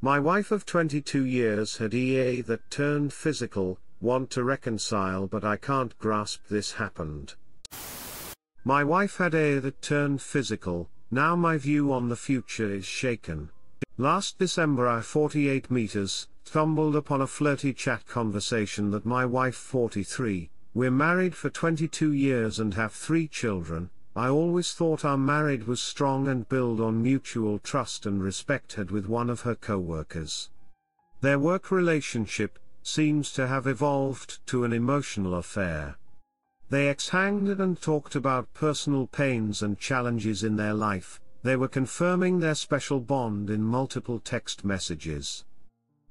My wife of 22 years had EA that turned physical, want to reconcile but I can't grasp this happened. My wife had A that turned physical, now my view on the future is shaken. Last December I 48 meters, stumbled upon a flirty chat conversation that my wife 43, we're married for 22 years and have 3 children, I always thought our marriage was strong and built on mutual trust and respect had with one of her co-workers. Their work relationship seems to have evolved to an emotional affair. They exhanged and talked about personal pains and challenges in their life, they were confirming their special bond in multiple text messages.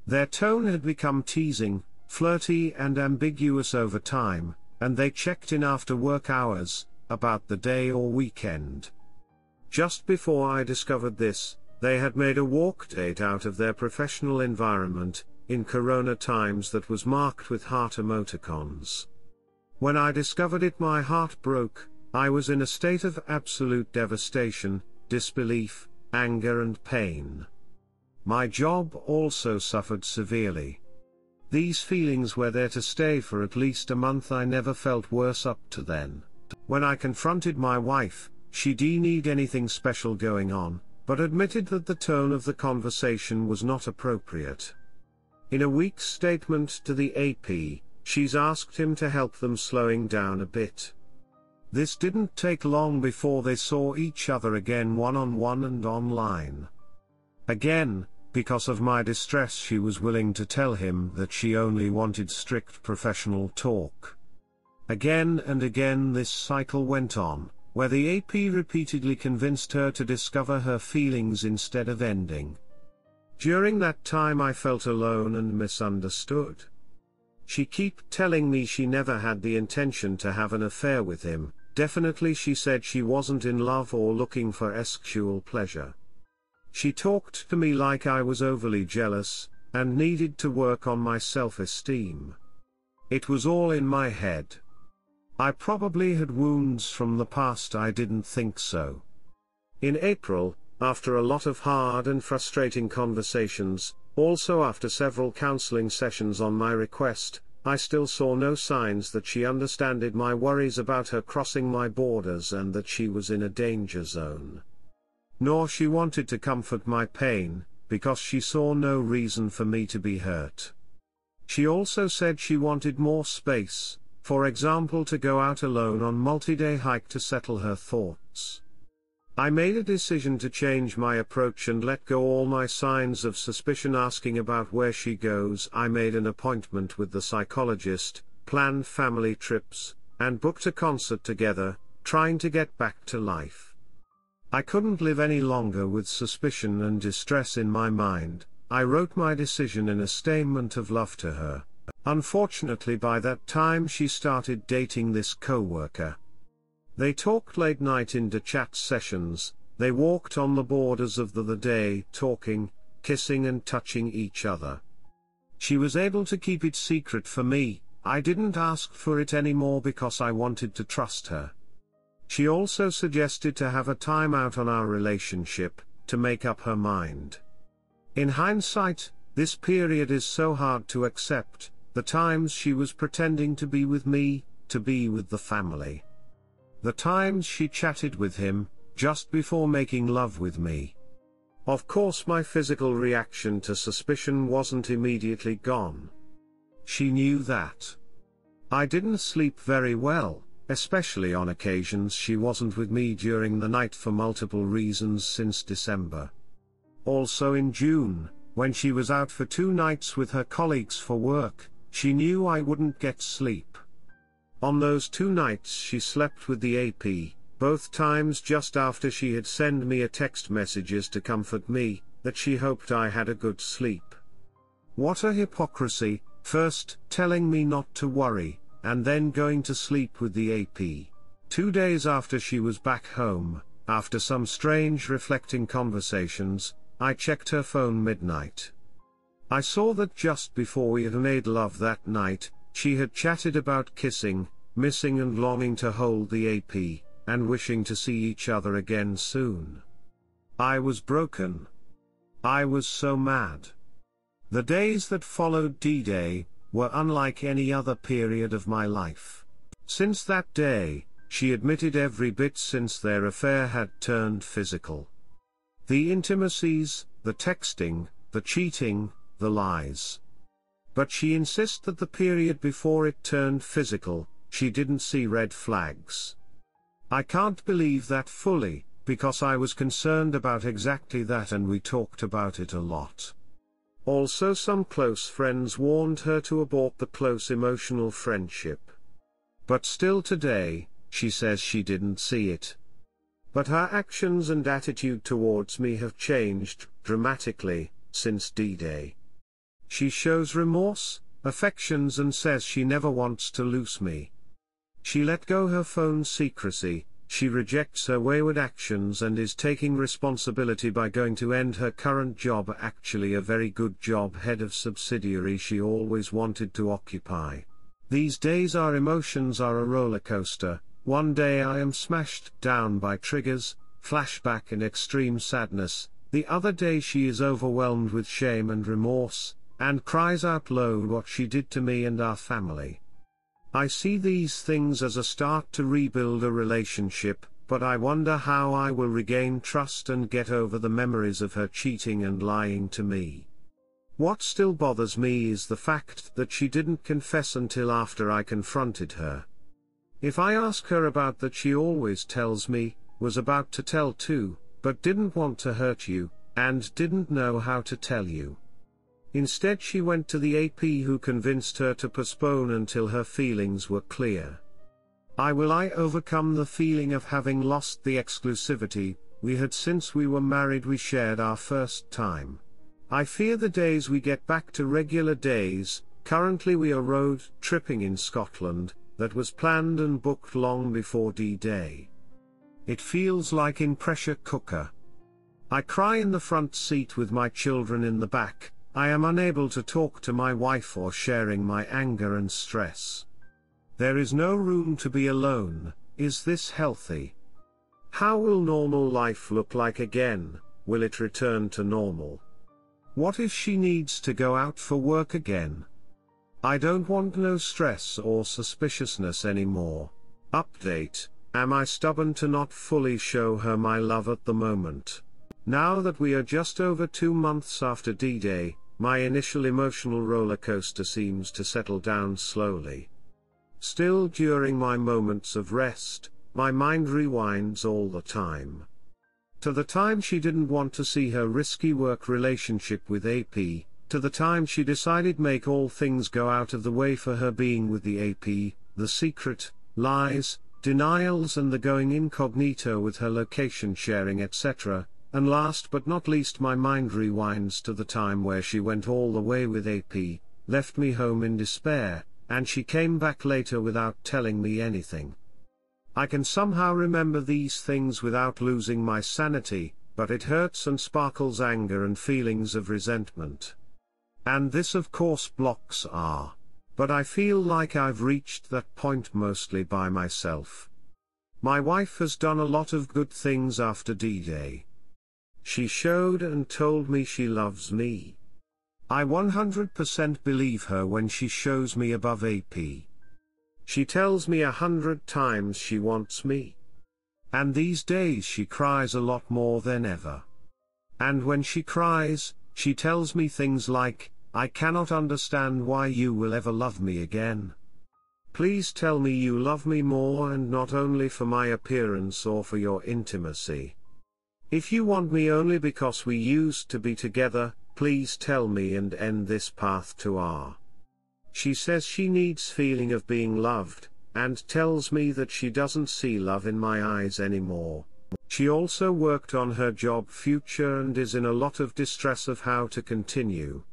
Their tone had become teasing, flirty and ambiguous over time, and they checked in after work hours, about the day or weekend. Just before I discovered this, they had made a walk date out of their professional environment, in Corona times that was marked with heart emoticons. When I discovered it my heart broke, I was in a state of absolute devastation, disbelief, anger and pain. My job also suffered severely. These feelings were there to stay for at least a month. I never felt worse up to then. When I confronted my wife, she denied anything special going on, but admitted that the tone of the conversation was not appropriate. In a weak statement to the AP, she's asked him to help them slowing down a bit. This didn't take long before they saw each other again one-on-one and online. Again, because of my distress she was willing to tell him that she only wanted strict professional talk. Again and again this cycle went on, where the AP repeatedly convinced her to discover her feelings instead of ending. During that time I felt alone and misunderstood. She kept telling me she never had the intention to have an affair with him, definitely she said she wasn't in love or looking for sexual pleasure. She talked to me like I was overly jealous, and needed to work on my self-esteem. It was all in my head. I probably had wounds from the past. I didn't think so. In April, after a lot of hard and frustrating conversations, also after several counseling sessions on my request, I still saw no signs that she understood my worries about her crossing my borders and that she was in a danger zone. Nor she wanted to comfort my pain, because she saw no reason for me to be hurt. She also said she wanted more space, for example to go out alone on multi-day hike to settle her thoughts. I made a decision to change my approach and let go all my signs of suspicion asking about where she goes. I made an appointment with the psychologist, planned family trips, and booked a concert together, trying to get back to life. I couldn't live any longer with suspicion and distress in my mind. I wrote my decision in a statement of love to her. Unfortunately by that time she started dating this co-worker. They talked late night into chat sessions, they walked on the borders of the day, talking, kissing and touching each other. She was able to keep it secret for me. I didn't ask for it anymore because I wanted to trust her. She also suggested to have a time out on our relationship, to make up her mind. In hindsight, this period is so hard to accept, the times she was pretending to be with me, to be with the family. The times she chatted with him, just before making love with me. Of course my physical reaction to suspicion wasn't immediately gone. She knew that. I didn't sleep very well, especially on occasions she wasn't with me during the night for multiple reasons since December. Also in June, when she was out for 2 nights with her colleagues for work, she knew I wouldn't get sleep. On those 2 nights she slept with the AP, both times just after she had sent me a text messages to comfort me, that she hoped I had a good sleep. What a hypocrisy, first telling me not to worry, and then going to sleep with the AP. 2 days after she was back home, after some strange reflecting conversations, I checked her phone midnight. I saw that just before we had made love that night, she had chatted about kissing, missing and longing to hold the AP, and wishing to see each other again soon. I was broken. I was so mad. The days that followed D-Day were unlike any other period of my life. Since that day, she admitted every bit since their affair had turned physical. The intimacies, the texting, the cheating, the lies. But she insists that the period before it turned physical, she didn't see red flags. I can't believe that fully, because I was concerned about exactly that and we talked about it a lot. Also, some close friends warned her to abort the close emotional friendship. But still today, she says she didn't see it. But her actions and attitude towards me have changed dramatically since D-Day. She shows remorse, affections, and says she never wants to lose me. She let go her phone secrecy, she rejects her wayward actions and is taking responsibility by going to end her current job, actually a very good job, head of subsidiary she always wanted to occupy. These days our emotions are a roller coaster. One day I am smashed down by triggers, flashback and extreme sadness, the other day she is overwhelmed with shame and remorse, and cries out loud what she did to me and our family. I see these things as a start to rebuild a relationship, but I wonder how I will regain trust and get over the memories of her cheating and lying to me. What still bothers me is the fact that she didn't confess until after I confronted her. If I ask her about that, she always tells me, was about to tell too, but didn't want to hurt you, and didn't know how to tell you. Instead she went to the AP who convinced her to postpone until her feelings were clear. I overcome the feeling of having lost the exclusivity we had since we were married, we shared our first time. I fear the days we get back to regular days. Currently we are road tripping in Scotland, that was planned and booked long before D-Day. It feels like in pressure cooker. I cry in the front seat with my children in the back. I am unable to talk to my wife or sharing my anger and stress. There is no room to be alone. Is this healthy? How will normal life look like again? Will it return to normal? What if she needs to go out for work again? I don't want no stress or suspiciousness anymore. Update: am I stubborn to not fully show her my love at the moment? Now that we are just over 2 months after D-Day, my initial emotional roller coaster seems to settle down slowly. Still, during my moments of rest, my mind rewinds all the time. To the time she didn't want to see her risky work relationship with AP, to the time she decided make all things go out of the way for her being with the AP, the secret, lies, denials and the going incognito with her location sharing etc. And last but not least, my mind rewinds to the time where she went all the way with AP, left me home in despair, and she came back later without telling me anything. I can somehow remember these things without losing my sanity, but it hurts and sparkles anger and feelings of resentment. And this of course blocks R. But I feel like I've reached that point mostly by myself. My wife has done a lot of good things after D-Day. She showed and told me she loves me. I 100% believe her when she shows me above AP. She tells me 100 times she wants me. And these days she cries a lot more than ever. And when she cries, she tells me things like, I cannot understand why you will ever love me again. Please tell me you love me more and not only for my appearance or for your intimacy. If you want me only because we used to be together, please tell me and end this path to R. She says she needs feeling of being loved, and tells me that she doesn't see love in my eyes anymore. She also worked on her job future and is in a lot of distress of how to continue.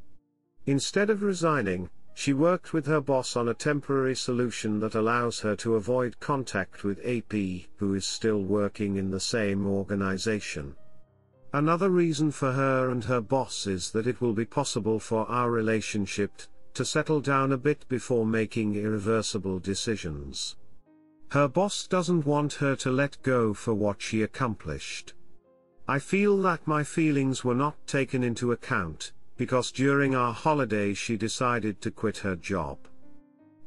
Instead of resigning, she worked with her boss on a temporary solution that allows her to avoid contact with AP, who is still working in the same organization. Another reason for her and her boss is that it will be possible for our relationship to settle down a bit before making irreversible decisions. Her boss doesn't want her to let go for what she accomplished. I feel that my feelings were not taken into account, because during our holiday she decided to quit her job.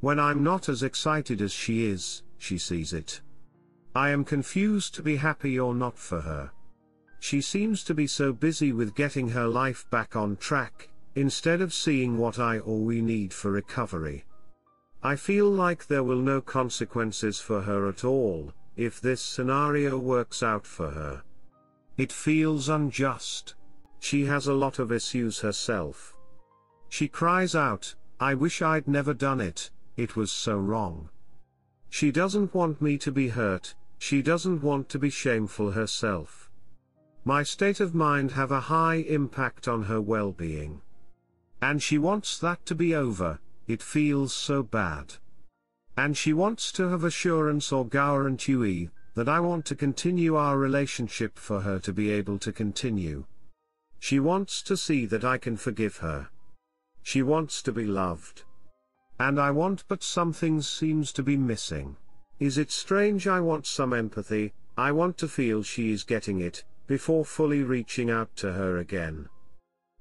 When I'm not as excited as she is, she sees it. I am confused to be happy or not for her. She seems to be so busy with getting her life back on track, instead of seeing what I or we need for recovery. I feel like there will no consequences for her at all, if this scenario works out for her. It feels unjust. She has a lot of issues herself. She cries out, "I wish I'd never done it, it was so wrong." She doesn't want me to be hurt, she doesn't want to be shameful herself. My state of mind have a high impact on her well-being. And she wants that to be over, it feels so bad. And she wants to have assurance or guarantee that I want to continue our relationship for her to be able to continue. She wants to see that I can forgive her. She wants to be loved. And I want, but something seems to be missing. Is it strange? I want some empathy, I want to feel she is getting it, before fully reaching out to her again.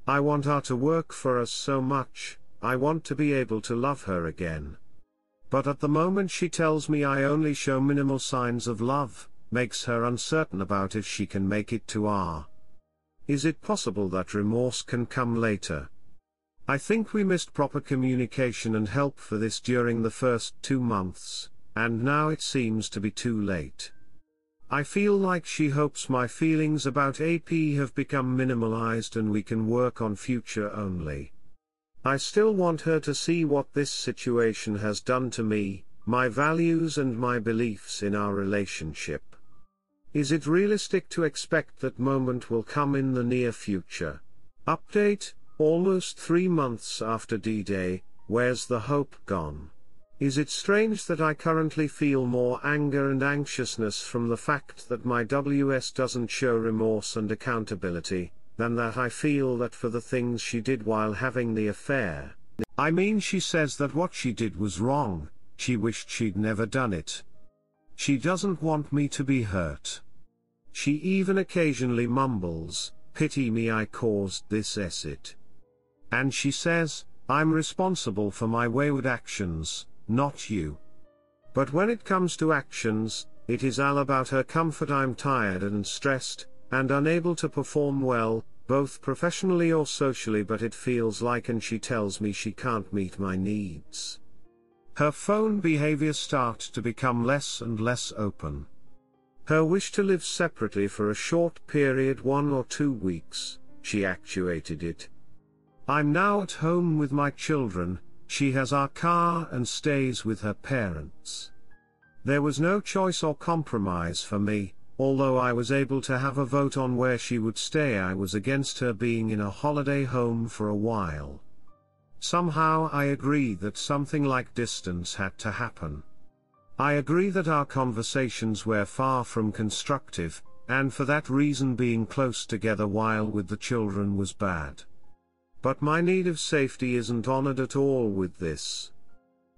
I want her to work for us so much, I want to be able to love her again. But at the moment she tells me I only show minimal signs of love, makes her uncertain about if she can make it to our. Is it possible that remorse can come later? I think we missed proper communication and help for this during the first 2 months, and now it seems to be too late. I feel like she hopes my feelings about AP have become minimalized and we can work on future only. I still want her to see what this situation has done to me, my values and my beliefs in our relationship. Is it realistic to expect that moment will come in the near future? Update, almost 3 months after D-Day, where's the hope gone? Is it strange that I currently feel more anger and anxiousness from the fact that my WS doesn't show remorse and accountability, than that I feel that for the things she did while having the affair? I mean, she says that what she did was wrong, she wished she'd never done it. She doesn't want me to be hurt. She even occasionally mumbles, "Pity me, I caused this acid." And she says, "I'm responsible for my wayward actions, not you." But when it comes to actions, it is all about her comfort. I'm tired and stressed, and unable to perform well, both professionally or socially, but it feels like, and she tells me she can't meet my needs. Her phone behavior starts to become less and less open. Her wish to live separately for a short period, 1 or 2 weeks, she actuated it. I'm now at home with my children, she has our car and stays with her parents. There was no choice or compromise for me, although I was able to have a vote on where she would stay. I was against her being in a holiday home for a while. Somehow I agreed that something like distance had to happen. I agree that our conversations were far from constructive, and for that reason being close together while with the children was bad. But my need of safety isn't honored at all with this.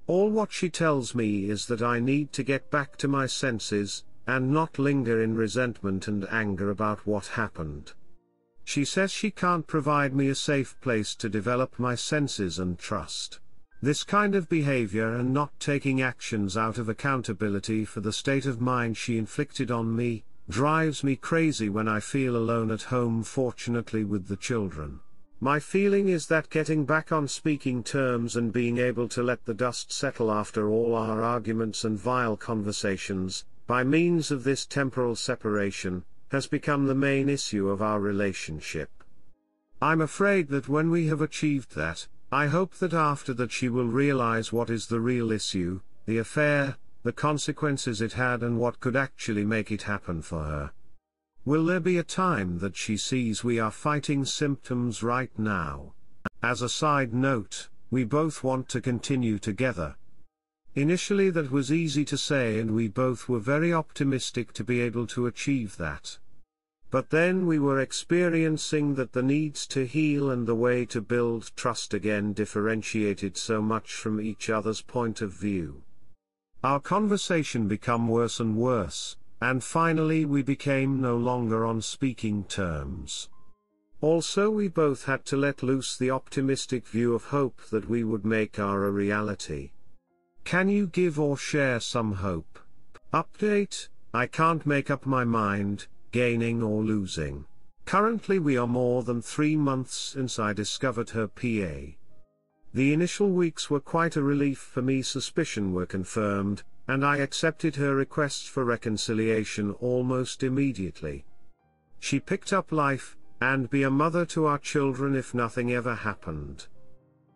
All what she tells me is that I need to get back to my senses, and not linger in resentment and anger about what happened. She says she can't provide me a safe place to develop my senses and trust. This kind of behavior and not taking actions out of accountability for the state of mind she inflicted on me, drives me crazy when I feel alone at home, fortunately with the children. My feeling is that getting back on speaking terms and being able to let the dust settle after all our arguments and vile conversations, by means of this temporal separation, has become the main issue of our relationship. I'm afraid that when we have achieved that, I hope that after that she will realize what is the real issue, the affair, the consequences it had, and what could actually make it happen for her. Will there be a time that she sees we are fighting symptoms right now? As a side note, we both want to continue together. Initially that was easy to say, and we both were very optimistic to be able to achieve that. But then we were experiencing that the needs to heal and the way to build trust again differentiated so much from each other's point of view. Our conversation became worse and worse, and finally we became no longer on speaking terms. Also, we both had to let loose the optimistic view of hope that we would make our a reality. Can you give or share some hope? Update: I can't make up my mind, gaining or losing. Currently we are more than 3 months since I discovered her PA. The initial weeks were quite a relief for me. Suspicion were confirmed, and I accepted her request for reconciliation almost immediately. She picked up life, and be a mother to our children if nothing ever happened.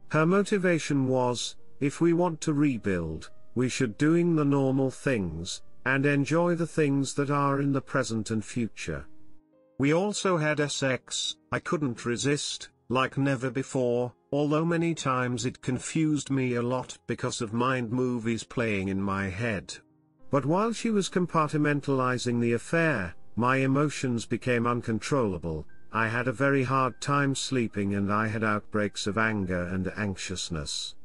Her motivation was, if we want to rebuild, we should doing the normal things, and enjoy the things that are in the present and future. We also had sex. I couldn't resist, like never before, although many times it confused me a lot because of mind movies playing in my head. But while she was compartmentalizing the affair, my emotions became uncontrollable. I had a very hard time sleeping and I had outbreaks of anger and anxiousness.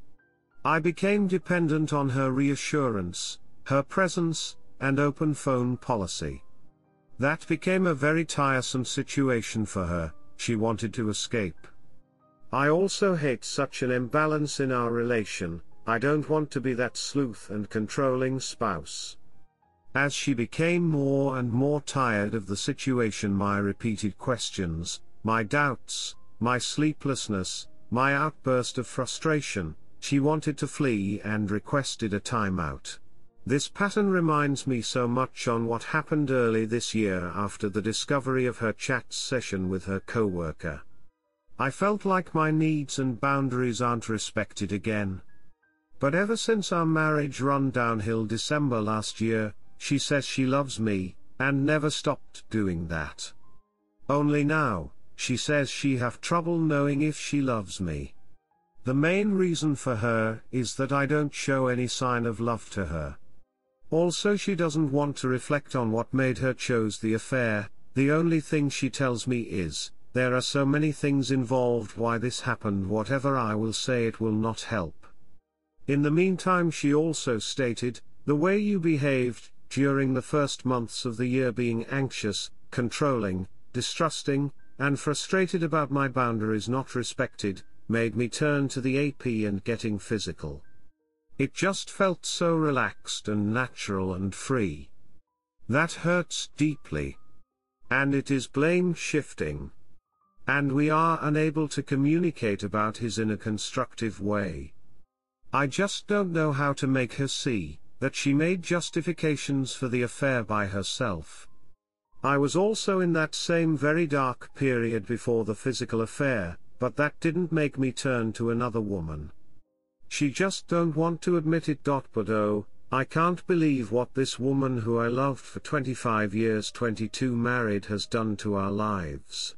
I became dependent on her reassurance, her presence, and open phone policy. That became a very tiresome situation for her. She wanted to escape. I also hate such an imbalance in our relation. I don't want to be that sleuth and controlling spouse. As she became more and more tired of the situation, my repeated questions, my doubts, my sleeplessness, my outburst of frustration, she wanted to flee and requested a timeout. This pattern reminds me so much on what happened early this year after the discovery of her chat session with her coworker. I felt like my needs and boundaries aren't respected again. But ever since our marriage run downhill December last year, she says she loves me, and never stopped doing that. Only now, she says she have trouble knowing if she loves me. The main reason for her is that I don't show any sign of love to her. Also, she doesn't want to reflect on what made her choose the affair. The only thing she tells me is, there are so many things involved why this happened. Whatever I will say, it will not help. In the meantime, she also stated, the way you behaved during the first months of the year, being anxious, controlling, distrusting, and frustrated about my boundaries not respected, made me turn to the AP and getting physical. It just felt so relaxed and natural and free. That hurts deeply. And it is blame shifting. And we are unable to communicate about his in a constructive way. I just don't know how to make her see that she made justifications for the affair by herself. I was also in that same very dark period before the physical affair, but that didn't make me turn to another woman. She just don't want to admit it. But oh, I can't believe what this woman who I loved for 25 years, 22 married, has done to our lives.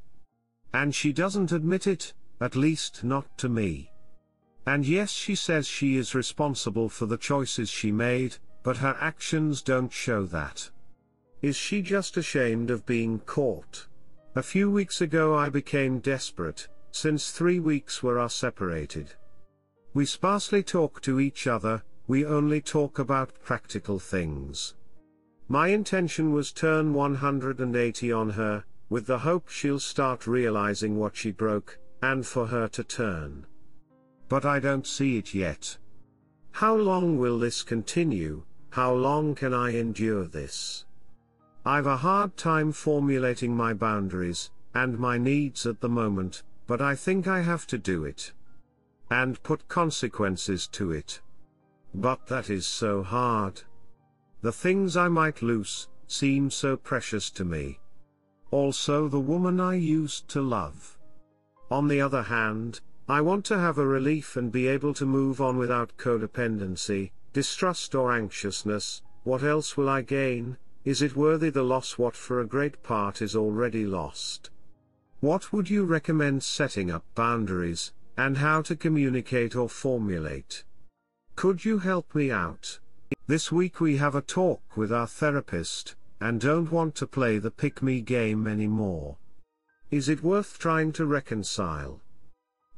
And she doesn't admit it, at least not to me. And yes, she says she is responsible for the choices she made, but her actions don't show that. Is she just ashamed of being caught? A few weeks ago I became desperate, since 3 weeks were separated. We sparsely talk to each other, we only talk about practical things. My intention was turn 180 on her, with the hope she'll start realizing what she broke, and for her to turn. But I don't see it yet. How long will this continue? How long can I endure this? I've a hard time formulating my boundaries, and my needs at the moment, but I think I have to do it. And put consequences to it. But that is so hard. The things I might lose seem so precious to me. Also the woman I used to love. On the other hand, I want to have a relief and be able to move on without codependency, distrust or anxiousness. What else will I gain? Is it worthy the loss? What for a great part is already lost. What would you recommend setting up boundaries, and how to communicate or formulate? Could you help me out? This week we have a talk with our therapist, and don't want to play the pick-me game anymore. Is it worth trying to reconcile?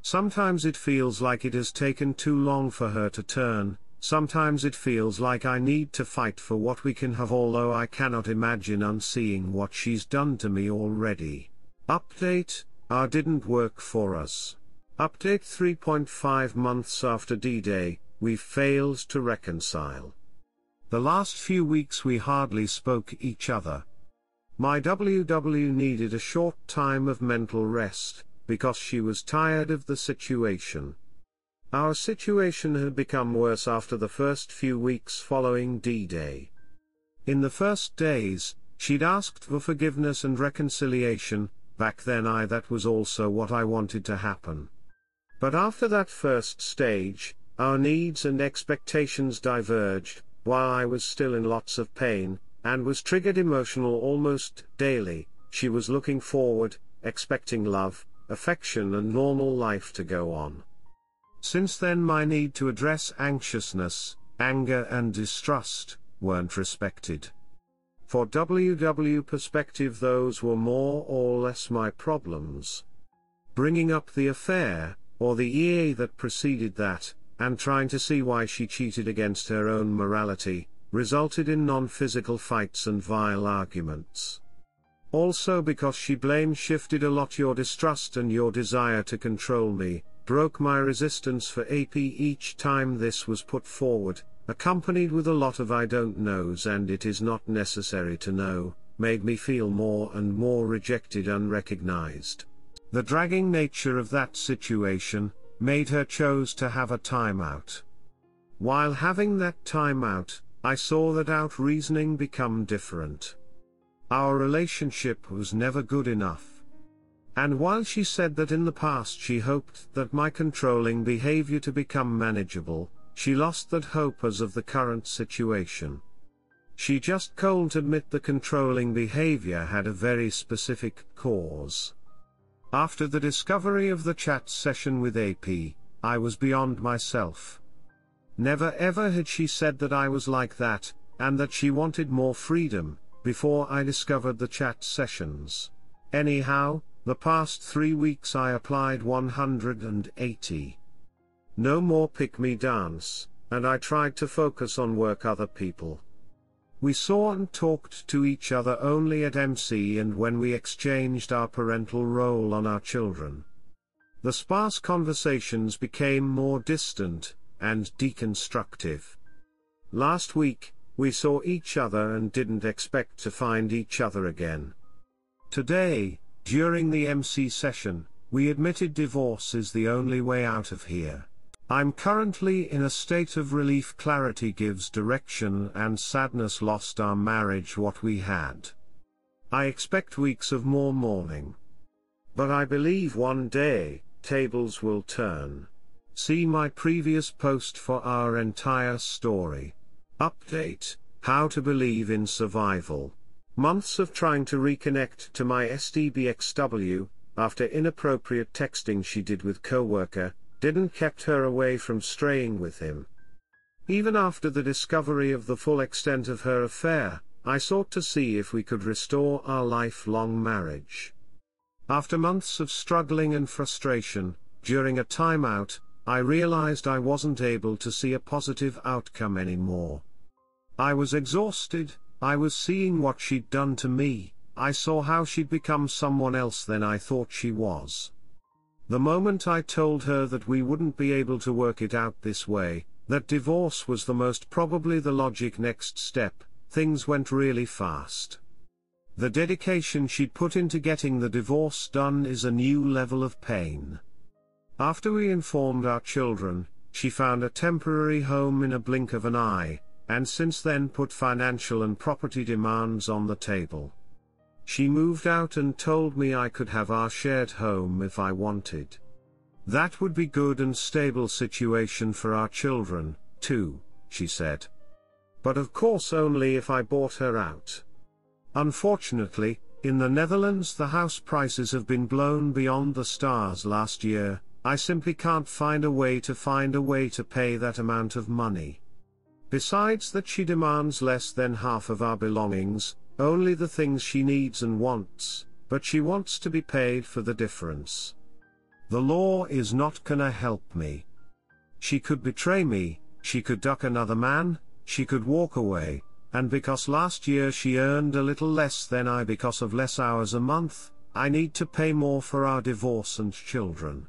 Sometimes it feels like it has taken too long for her to turn, sometimes it feels like I need to fight for what we can have, although I cannot imagine unseeing what she's done to me already. Update: Didn't work for us. Update 3.5 months after D-Day, we failed to reconcile. The last few weeks we hardly spoke each other. My WW needed a short time of mental rest, because she was tired of the situation. Our situation had become worse after the first few weeks following D-Day. In the first days, she'd asked for forgiveness and reconciliation. Back then that was also what I wanted to happen. But after that first stage, our needs and expectations diverged, while I was still in lots of pain, and was triggered emotional almost daily. She was looking forward, expecting love, affection and normal life to go on. Since then my need to address anxiousness, anger and distrust, weren't respected. For WW perspective those were more or less my problems. Bringing up the affair, or the EA that preceded that, and trying to see why she cheated against her own morality, resulted in non-physical fights and vile arguments. Also because she blame-shifted a lot. Your distrust and your desire to control me, broke my resistance for AP each time this was put forward, accompanied with a lot of I don't knows and it is not necessary to know, made me feel more and more rejected, unrecognized. The dragging nature of that situation made her choose to have a timeout. While having that timeout, I saw that out reasoning become different. Our relationship was never good enough. And while she said that in the past she hoped that my controlling behavior to become manageable, she lost that hope as of the current situation. She just couldn't admit the controlling behavior had a very specific cause. After the discovery of the chat session with AP, I was beyond myself. Never ever had she said that I was like that, and that she wanted more freedom, before I discovered the chat sessions. Anyhow, the past 3 weeks I applied 180. No more pick-me dance, and I tried to focus on work other people. We saw and talked to each other only at MC and when we exchanged our parental role on our children. The sparse conversations became more distant and deconstructive. Last week, we saw each other and didn't expect to find each other again. Today, during the MC session, we admitted divorce is the only way out of here. I'm currently in a state of relief. Clarity gives direction and sadness lost our marriage what we had. I expect weeks of more mourning. But I believe one day, tables will turn. See my previous post for our entire story. Update, how to believe in survival. Months of trying to reconnect to my SDBXW, after inappropriate texting she did with coworker, didn't kept her away from straying with him. Even after the discovery of the full extent of her affair, I sought to see if we could restore our lifelong marriage. After months of struggling and frustration, during a timeout, I realized I wasn't able to see a positive outcome anymore. I was exhausted. I was seeing what she'd done to me. I saw how she'd become someone else than I thought she was. The moment I told her that we wouldn't be able to work it out this way, that divorce was the most probably the logic next step, things went really fast. The dedication she'd put into getting the divorce done is a new level of pain. After we informed our children, she found a temporary home in a blink of an eye, and since then put financial and property demands on the table. She moved out and told me I could have our shared home if I wanted. That would be good and stable situation for our children, too, she said. But of course only if I bought her out. Unfortunately, in the Netherlands the house prices have been blown beyond the stars last year. I simply can't find a way to pay that amount of money. Besides that she demands less than half of our belongings, only the things she needs and wants, but she wants to be paid for the difference. The law is not gonna help me. She could betray me, she could duck another man, she could walk away, and because last year she earned a little less than I because of less hours a month, I need to pay more for our divorce and children.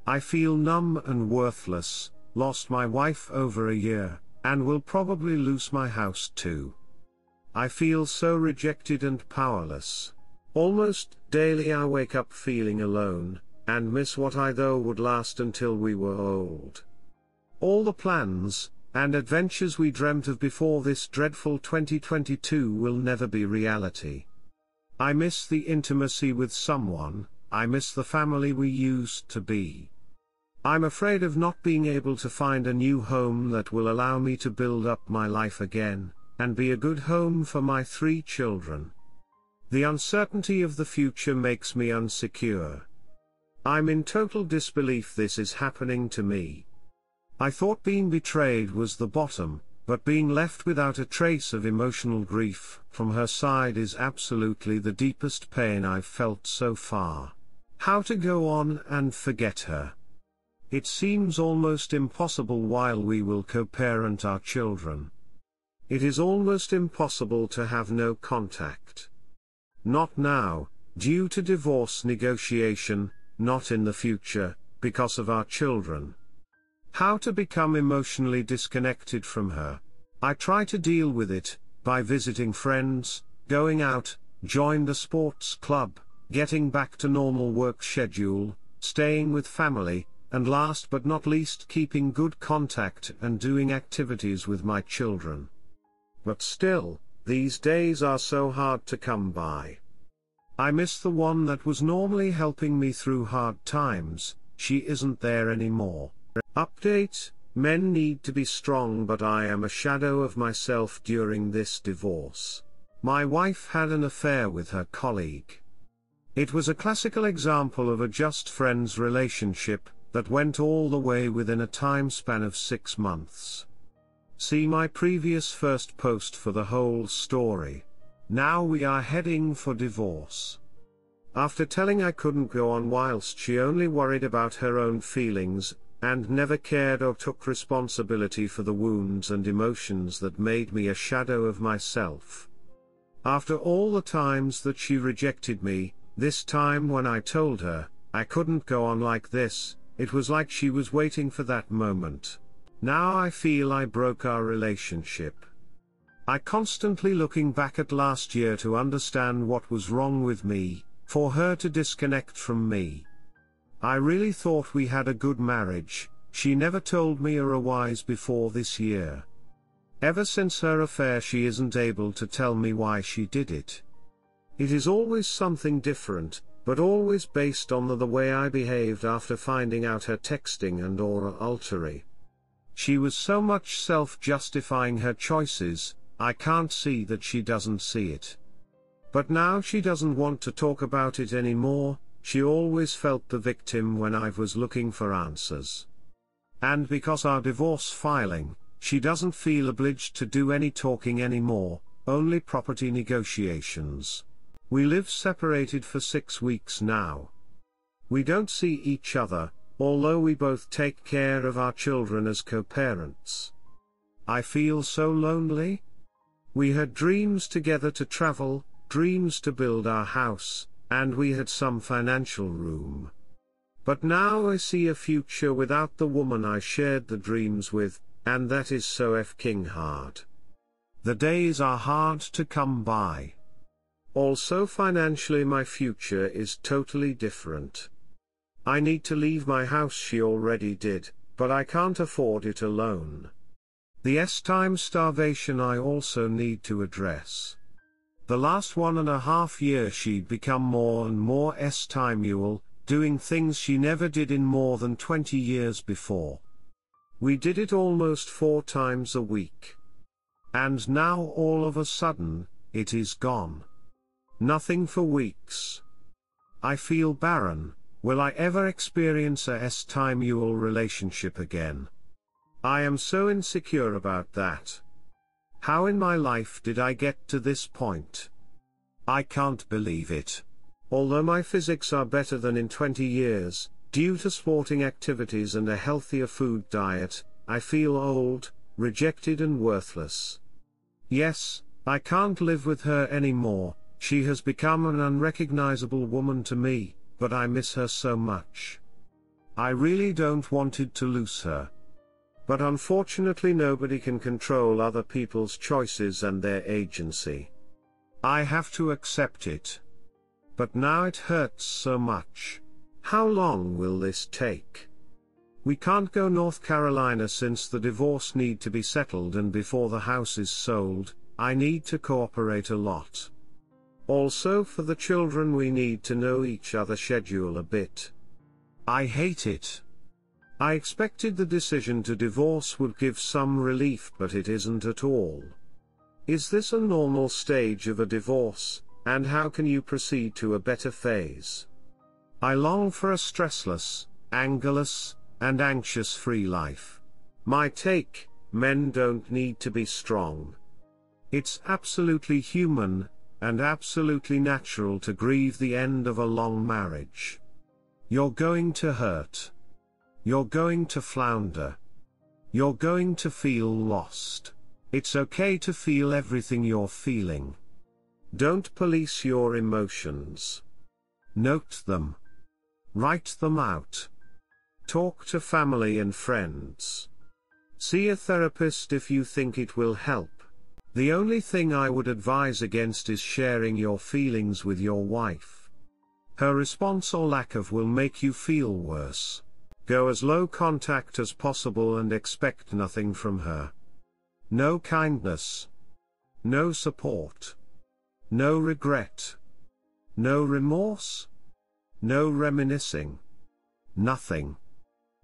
I feel numb and worthless, lost my wife over a year, and will probably lose my house too. I feel so rejected and powerless. Almost daily I wake up feeling alone, and miss what I thought would last until we were old. All the plans and adventures we dreamt of before this dreadful 2022 will never be reality. I miss the intimacy with someone, I miss the family we used to be. I'm afraid of not being able to find a new home that will allow me to build up my life again, and be a good home for my 3 children. The uncertainty of the future makes me insecure. I'm in total disbelief this is happening to me. I thought being betrayed was the bottom, but being left without a trace of emotional grief from her side is absolutely the deepest pain I've felt so far. How to go on and forget her? It seems almost impossible while we will co-parent our children. It is almost impossible to have no contact. Not now, due to divorce negotiation, not in the future, because of our children. How to become emotionally disconnected from her? I try to deal with it, by visiting friends, going out, join the sports club, getting back to normal work schedule, staying with family, and last but not least keeping good contact and doing activities with my children. But still, these days are so hard to come by. I miss the one that was normally helping me through hard times, she isn't there anymore. Update: men need to be strong, but I am a shadow of myself during this divorce. My wife had an affair with her colleague. It was a classical example of a just friends relationship that went all the way within a time span of 6 months. See my previous first post for the whole story. Now we are heading for divorce. After telling I couldn't go on whilst she only worried about her own feelings, and never cared or took responsibility for the wounds and emotions that made me a shadow of myself. After all the times that she rejected me, this time when I told her I couldn't go on like this, it was like she was waiting for that moment. Now I feel I broke our relationship. I constantly looking back at last year to understand what was wrong with me, for her to disconnect from me. I really thought we had a good marriage, she never told me otherwise before this year. Ever since her affair she isn't able to tell me why she did it. It is always something different, but always based on the way I behaved after finding out her texting and or adultery. She was so much self-justifying her choices, I can't see that she doesn't see it. But now she doesn't want to talk about it anymore. She always felt the victim when I was looking for answers. And because our divorce filing, she doesn't feel obliged to do any talking anymore, only property negotiations. We live separated for 6 weeks now. We don't see each other, although we both take care of our children as co-parents. I feel so lonely. We had dreams together to travel, dreams to build our house, and we had some financial room. But now I see a future without the woman I shared the dreams with, and that is so f***ing hard. The days are hard to come by. Also financially my future is totally different. I need to leave my house, she already did, but I can't afford it alone. The S-time starvation I also need to address. The last 1.5 years she'd become more and more S-timual, doing things she never did in more than 20 years before. We did it almost 4 times a week. And now all of a sudden, it is gone. Nothing for weeks. I feel barren. Will I ever experience a S-timual relationship again? I am so insecure about that. How in my life did I get to this point? I can't believe it. Although my physics are better than in 20 years, due to sporting activities and a healthier food diet, I feel old, rejected and worthless. Yes, I can't live with her anymore. She has become an unrecognizable woman to me, but I miss her so much. I really don't wanted to lose her. But unfortunately nobody can control other people's choices and their agency. I have to accept it. But now it hurts so much. How long will this take? We can't go North Carolina since the divorce need to be settled, and before the house is sold, I need to cooperate a lot. Also for the children we need to know each other's schedule a bit. I hate it. I expected the decision to divorce would give some relief, but it isn't at all. Is this a normal stage of a divorce, and how can you proceed to a better phase? I long for a stressless, angerless, and anxious-free life. My take: men don't need to be strong. It's absolutely human, and absolutely natural to grieve the end of a long marriage. You're going to hurt. You're going to flounder. You're going to feel lost. It's okay to feel everything you're feeling. Don't police your emotions. Note them. Write them out. Talk to family and friends. See a therapist if you think it will help. The only thing I would advise against is sharing your feelings with your wife. Her response or lack of will make you feel worse. Go as low contact as possible and expect nothing from her. No kindness. No support. No regret. No remorse. No reminiscing. Nothing.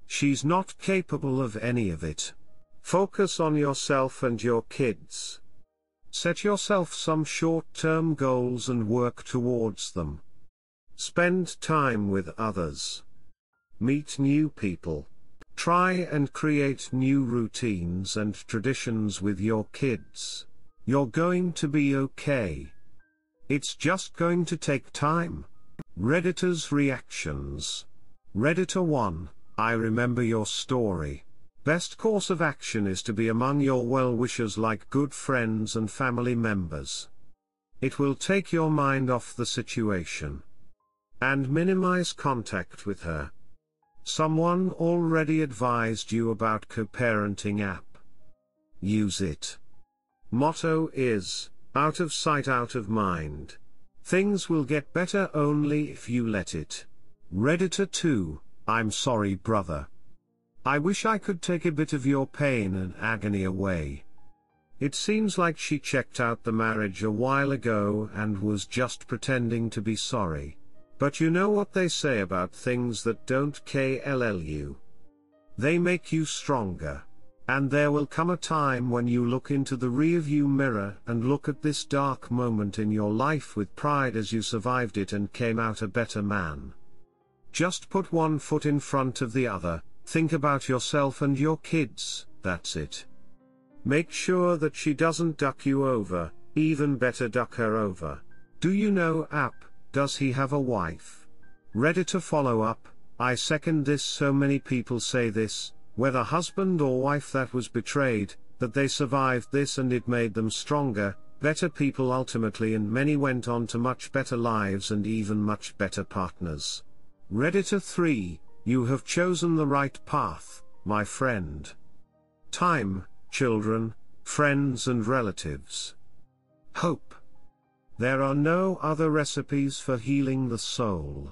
She's not capable of any of it. Focus on yourself and your kids. Set yourself some short-term goals and work towards them. Spend time with others. Meet new people. Try and create new routines and traditions with your kids. You're going to be okay. It's just going to take time. Redditor's reactions. Redditor 1, I remember your story. Best course of action is to be among your well-wishers like good friends and family members. It will take your mind off the situation. And minimize contact with her. Someone already advised you about co-parenting app. Use it. Motto is, out of sight out of mind. Things will get better only if you let it. Redditor 2, I'm sorry brother. I wish I could take a bit of your pain and agony away. It seems like she checked out the marriage a while ago and was just pretending to be sorry. But you know what they say about things that don't kill you. They make you stronger. And there will come a time when you look into the rearview mirror and look at this dark moment in your life with pride as you survived it and came out a better man. Just put one foot in front of the other, think about yourself and your kids, that's it. Make sure that she doesn't duck you over, even better duck her over. Do you know App, does he have a wife? Redditor follow-up, I second this. So many people say this, whether husband or wife that was betrayed, that they survived this and it made them stronger, better people ultimately, and many went on to much better lives and even much better partners. Redditor 3, you have chosen the right path, my friend. Time, children, friends and relatives. Hope. There are no other recipes for healing the soul.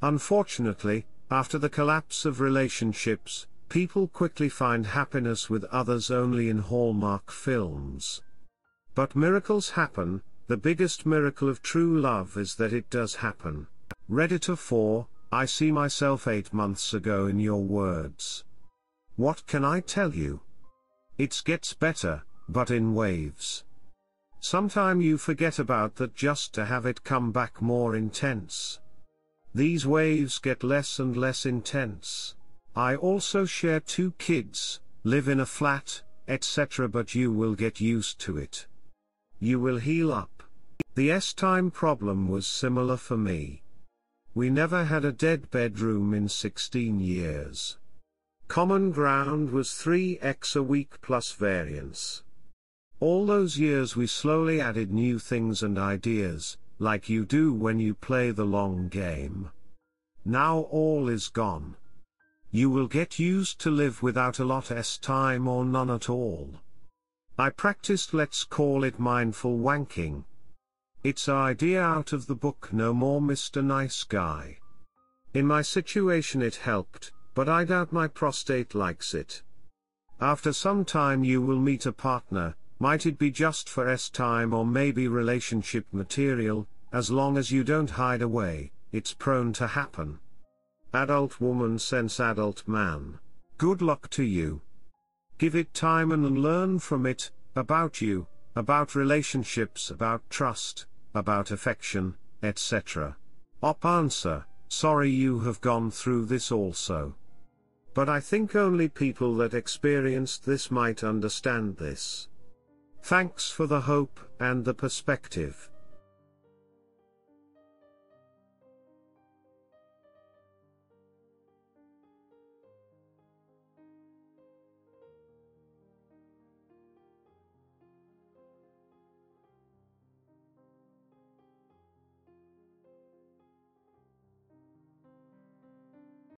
Unfortunately, after the collapse of relationships, people quickly find happiness with others only in Hallmark films. But miracles happen. The biggest miracle of true love is that it does happen. Redditor 4, I see myself 8 months ago in your words. What can I tell you? It gets better, but in waves. Sometime you forget about that just to have it come back more intense. These waves get less and less intense. I also share 2 kids, live in a flat, etc., but you will get used to it. You will heal up. The S-time problem was similar for me. We never had a dead bedroom in 16 years. Common ground was 3x a week plus variance. All those years we slowly added new things and ideas, like you do when you play the long game. Now all is gone. You will get used to live without a lot's time or none at all. I practiced, let's call it mindful wanking. It's an idea out of the book No More Mr. Nice Guy. In my situation it helped, but I doubt my prostate likes it. After some time you will meet a partner, might it be just for time or maybe relationship material, as long as you don't hide away, it's prone to happen. Adult woman sense adult man. Good luck to you. Give it time and learn from it, about you, about relationships, about trust, about affection, etc. Answer, sorry you have gone through this also. But I think only people that experienced this might understand this. Thanks for the hope and the perspective.